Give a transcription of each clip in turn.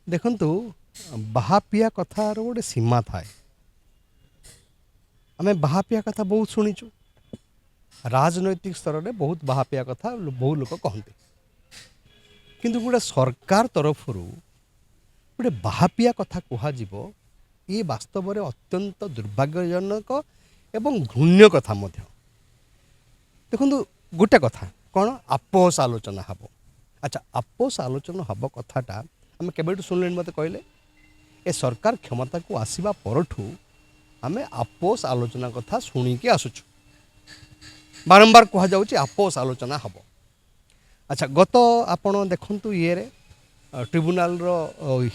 ଦେଖନ୍ତୁ ବାହା ପିଆ କଥାର ଗୋଟେ ସୀମା ଥାଏ। ଆମେ ବାହା ପିଆ କଥା ବହୁତ ଶୁଣିଛୁ। ରାଜନୈତିକ ସ୍ତରରେ ବହୁତ ବାହା ପିଆ କଥା ବହୁ ଲୋକ କହନ୍ତି, କିନ୍ତୁ ଗୋଟେ ସରକାର ତରଫରୁ ଗୋଟେ ବାହା ପିଆ କଥା କୁହାଯିବ, ଏ ବାସ୍ତବରେ ଅତ୍ୟନ୍ତ ଦୁର୍ଭାଗ୍ୟଜନକ ଏବଂ ଘୃଣ୍ୟ କଥା ମଧ୍ୟ। ଦେଖନ୍ତୁ ଗୋଟେ କଥା କ'ଣ, ଆପୋଷ ଆଲୋଚନା ହେବ। ଆଚ୍ଛା, ଆପୋଷ ଆଲୋଚନା ହେବ କଥାଟା ଆମେ କେବେଠୁ ଶୁଣିଲେଣି ମୋତେ କହିଲେ? ଏ ସରକାର କ୍ଷମତାକୁ ଆସିବା ପରଠୁ ଆମେ ଆପୋଷ ଆଲୋଚନା କଥା ଶୁଣିକି ଆସୁଛୁ। ବାରମ୍ବାର କୁହାଯାଉଛି ଆପୋଷ ଆଲୋଚନା ହେବ। ଆଚ୍ଛା, ଗତ ଆପଣ ଦେଖନ୍ତୁ ଇଏରେ ଟ୍ରିବ୍ୟୁନାଲର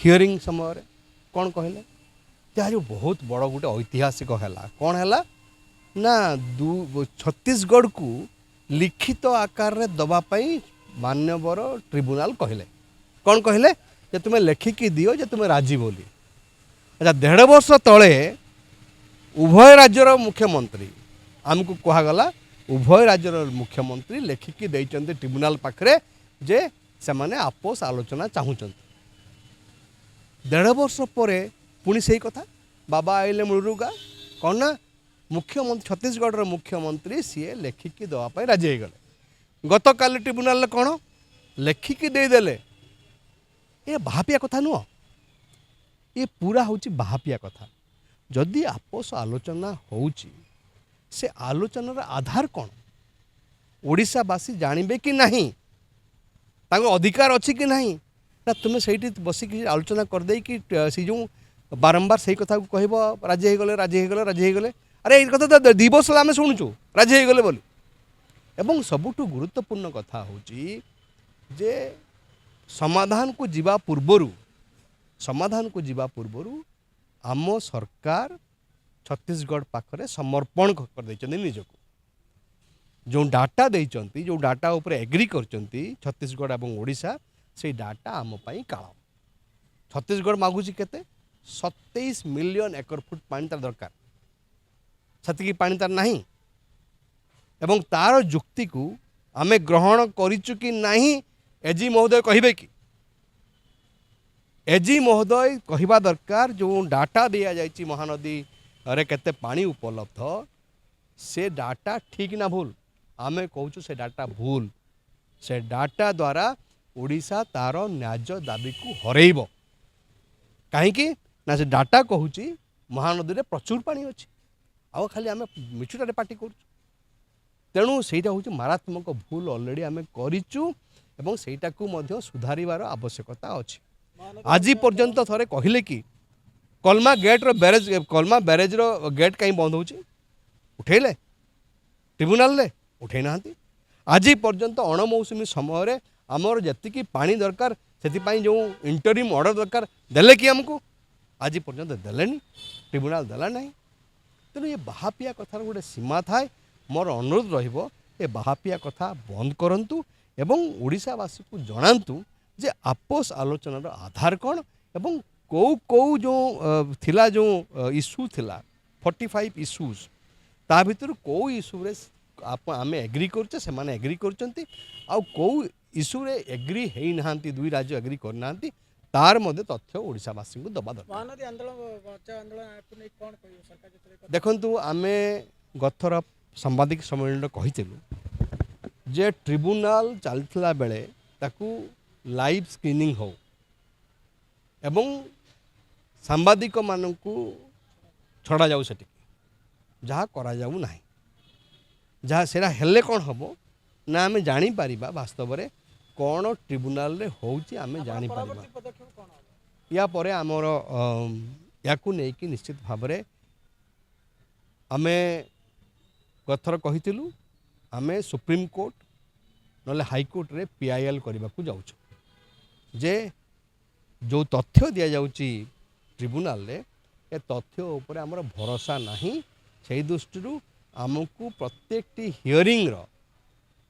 ହିୟରିଂ ସମୟରେ କ'ଣ କହିଲେ? ଯାହା ଯେଉଁ ବହୁତ ବଡ଼ ଗୋଟେ ଐତିହାସିକ ହେଲା। କ'ଣ ହେଲା ନା ଛତିଶଗଡ଼କୁ ଲିଖିତ ଆକାରରେ ଦେବା ପାଇଁ ମାନ୍ୟବର ଟ୍ରିବ୍ୟୁନାଲ କହିଲେ। କ'ଣ କହିଲେ? ଯେ ତୁମେ ଲେଖିକି ଦିଅ ଯେ ତୁମେ ରାଜି ବୋଲି। ଆଚ୍ଛା, 1.5 ବର୍ଷ ତଳେ ଉଭୟ ରାଜ୍ୟର ମୁଖ୍ୟମନ୍ତ୍ରୀ, ଆମକୁ କୁହାଗଲା ଉଭୟ ରାଜ୍ୟର ମୁଖ୍ୟମନ୍ତ୍ରୀ ଲେଖିକି ଦେଇଛନ୍ତି ଟ୍ରିବ୍ୟୁନାଲ ପାଖରେ ଯେ ସେମାନେ ଆପୋଷ ଆଲୋଚନା ଚାହୁଁଛନ୍ତି। 1.5 ବର୍ଷ ପରେ ପୁଣି ସେଇ କଥା ବାବା ଆଇଲେ ମୂଳରୁ ଗା। କ'ଣ ନା ମୁଖ୍ୟମନ୍ତ୍ରୀ, ଛତିଶଗଡ଼ର ମୁଖ୍ୟମନ୍ତ୍ରୀ ସିଏ ଲେଖିକି ଦେବା ପାଇଁ ରାଜି ହେଇଗଲେ। ଗତକାଲି ଟ୍ରିବ୍ୟୁନାଲରେ କ'ଣ ଲେଖିକି ଦେଇଦେଲେ। ଏ ବାହାପିଆ କଥା ନୁହଁ, ଏ ପୁରା ହେଉଛି ବାହାପିଆ କଥା। ଯଦି ଆପୋଷ ଆଲୋଚନା ହେଉଛି, ସେ ଆଲୋଚନାର ଆଧାର କ'ଣ? ଓଡ଼ିଶାବାସୀ ଜାଣିବେ କି ନାହିଁ, ତାଙ୍କ ଅଧିକାର ଅଛି କି ନାହିଁ? ନା ତୁମେ ସେଇଠି ବସିକି ଆଲୋଚନା କରିଦେଇକି ସେ ଯେଉଁ ବାରମ୍ବାର ସେଇ କଥାକୁ କହିବ ରାଜି ହେଇଗଲେ ରାଜି ହେଇଗଲେ ରାଜି ହେଇଗଲେ। ଆରେ ଏଇ କଥା ତ 2 ବର୍ଷ ହେଲା ଆମେ ଶୁଣୁଛୁ ରାଜି ହେଇଗଲେ ବୋଲି। ଏବଂ ସବୁଠୁ ଗୁରୁତ୍ୱପୂର୍ଣ୍ଣ କଥା ହେଉଛି ଯେ ସମାଧାନକୁ ଯିବା ପୂର୍ବରୁ ଆମ ସରକାର ଛତିଶଗଡ଼ ପାଖରେ ସମର୍ପଣ କରିଦେଇଛନ୍ତି ନିଜକୁ। ଯେଉଁ ଡାଟା ଦେଇଛନ୍ତି, ଯେଉଁ ଡାଟା ଉପରେ ଏଗ୍ରି କରିଛନ୍ତି ଛତିଶଗଡ଼ ଏବଂ ଓଡ଼ିଶା, ସେଇ ଡାଟା ଆମ ପାଇଁ କାଳ। ଛତିଶଗଡ଼ ମାଗୁଛି କେତେ? 27 ମିଲିୟନ ଏକର ଫୁଟ ପାଣି ତାର ଦରକାର। ସେତିକି ପାଣି ତାର ନାହିଁ। ଏବଂ ତାର ଯୁକ୍ତିକୁ ଆମେ ଗ୍ରହଣ କରିଛୁ କି ନାହିଁ ଏଜି ମହୋଦୟ କହିବେ କି? ଏଜି ମହୋଦୟ କହିବା ଦରକାର। ଯେଉଁ ଡାଟା ଦିଆଯାଇଛି ମହାନଦୀରେ କେତେ ପାଣି ଉପଲବ୍ଧ, ସେ ଡାଟା ଠିକ୍ ନା ଭୁଲ? ଆମେ କହୁଛୁ ସେ ଡାଟା ଭୁଲ। ସେ ଡାଟା ଦ୍ୱାରା ଓଡ଼ିଶା ତାର ନ୍ୟାଯ୍ୟ ଦାବିକୁ ହରେଇବ। କାହିଁକି ନା ସେ ଡାଟା କହୁଛି ମହାନଦୀରେ ପ୍ରଚୁର ପାଣି ଅଛି, ଆଉ ଖାଲି ଆମେ ମିଛୁଟାରେ ପାଟି କରୁଛୁ। ତେଣୁ ସେଇଟା ହେଉଛି ମାରାତ୍ମକ ଭୁଲ ଅଲରେଡ଼ି ଆମେ କରିଛୁ ଏବଂ ସେଇଟାକୁ ମଧ୍ୟ ସୁଧାରିବାର ଆବଶ୍ୟକତା ଅଛି। ଆଜି ପର୍ଯ୍ୟନ୍ତ ଥରେ କହିଲେ କି କଲମା ବ୍ୟାରେଜ୍ର ଗେଟ୍ କାହିଁ ବନ୍ଦ ହେଉଛି? ଉଠେଇଲେ ଟ୍ରିବ୍ୟୁନାଲରେ? ଉଠେଇ ନାହାନ୍ତି। ଆଜି ପର୍ଯ୍ୟନ୍ତ ଅଣମୌସୁମୀ ସମୟରେ ଆମର ଯେତିକି ପାଣି ଦରକାର, ସେଥିପାଇଁ ଯେଉଁ ଇଣ୍ଟରିମ୍ ଅର୍ଡ଼ର ଦରକାର ଦେଲେ କି ଆମକୁ? ଆଜି ପର୍ଯ୍ୟନ୍ତ ଦେଲେନି, ଟ୍ରିବ୍ୟୁନାଲ ଦେଲା ନାହିଁ। ତେଣୁ ଏ ବାହାପିଆ କଥାର ଗୋଟେ ସୀମା ଥାଏ। ମୋର ଅନୁରୋଧ ରହିବ, ଏ ବାହାପିଆ କଥା ବନ୍ଦ କରନ୍ତୁ ଏବଂ ଓଡ଼ିଶାବାସୀକୁ ଜଣାନ୍ତୁ ଯେ ଆପୋଷ ଆଲୋଚନାର ଆଧାର କ'ଣ ଏବଂ କେଉଁ ଯେଉଁ ଥିଲା, ଯେଉଁ ଇସ୍ୟୁ ଥିଲା 45 ଇସ୍ୟୁଜ୍, ତା ଭିତରୁ କେଉଁ ଇସ୍ୟୁରେ ଆମେ ଏଗ୍ରି କରୁଛେ, ସେମାନେ ଏଗ୍ରି କରୁଛନ୍ତି, ଆଉ କେଉଁ ଇସ୍ୟୁରେ ଏଗ୍ରି ହେଇନାହାନ୍ତି, ଦୁଇ ରାଜ୍ୟ ଏଗ୍ରି କରିନାହାନ୍ତି, ତାର ମଧ୍ୟ ତଥ୍ୟ ଓଡ଼ିଶାବାସୀଙ୍କୁ ଦେବା ଦରକାର। ଦେଖନ୍ତୁ, ଆମେ ଗତର ସାମ୍ବାଦିକ ସମ୍ମିଳନୀରେ କହିଥିଲୁ ଯେ ଟ୍ରିବ୍ୟୁନାଲ ଚାଲିଥିଲା ବେଳେ ତାକୁ ଲାଇଭ୍ ସ୍କ୍ରିନିଂ ହେଉ ଏବଂ ସାମ୍ବାଦିକମାନଙ୍କୁ ଛଡ଼ାଯାଉ ସେଠିକି, ଯାହା କରାଯାଉ ନାହିଁ। ଯାହା ସେଇଟା ହେଲେ କ'ଣ ହେବ ନା ଆମେ ଜାଣିପାରିବା ବାସ୍ତବରେ କ'ଣ ଟ୍ରିବ୍ୟୁନାଲରେ ହେଉଛି, ଆମେ ଜାଣିପାରିବା। ୟା ପରେ ଆମର ୟାକୁ ନେଇକି ନିଶ୍ଚିତ ଭାବରେ ଆମେ ଗତଥର କହିଥିଲୁ ଆମେ ସୁପ୍ରିମକୋର୍ଟ ନହେଲେ ହାଇକୋର୍ଟରେ PIL କରିବାକୁ ଯାଉଛୁ ଯେ ଯେଉଁ ତଥ୍ୟ ଦିଆଯାଉଛି ଟ୍ରିବ୍ୟୁନାଲରେ, ଏ ତଥ୍ୟ ଉପରେ ଆମର ଭରସା ନାହିଁ। ସେହି ଦୃଷ୍ଟିରୁ ଆମକୁ ପ୍ରତ୍ୟେକଟି ହିୟରିଂର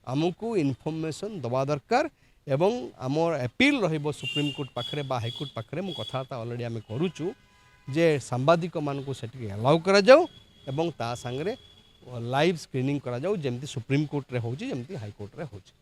ଆମକୁ ଇନଫର୍ମେସନ୍ ଦେବା ଦରକାର ଏବଂ ଆମର ଆପିଲ୍ ରହିବ ସୁପ୍ରିମକୋର୍ଟ ପାଖରେ ବା ହାଇକୋର୍ଟ ପାଖରେ। ମୁଁ କଥାବାର୍ତ୍ତା ଅଲରେଡ଼ି ଆମେ କରୁଛୁ ଯେ ସାମ୍ବାଦିକମାନଙ୍କୁ ସେଠିକି ଆଲାଉ କରାଯାଉ ଏବଂ ତା ସାଙ୍ଗରେ ଲାଇଭ୍ ସ୍କ୍ରିନିଂ କରାଯାଉ, ଯେମିତି ସୁପ୍ରିମକୋର୍ଟରେ ହେଉଛି, ଯେମିତି ହାଇକୋର୍ଟରେ ହେଉଛି।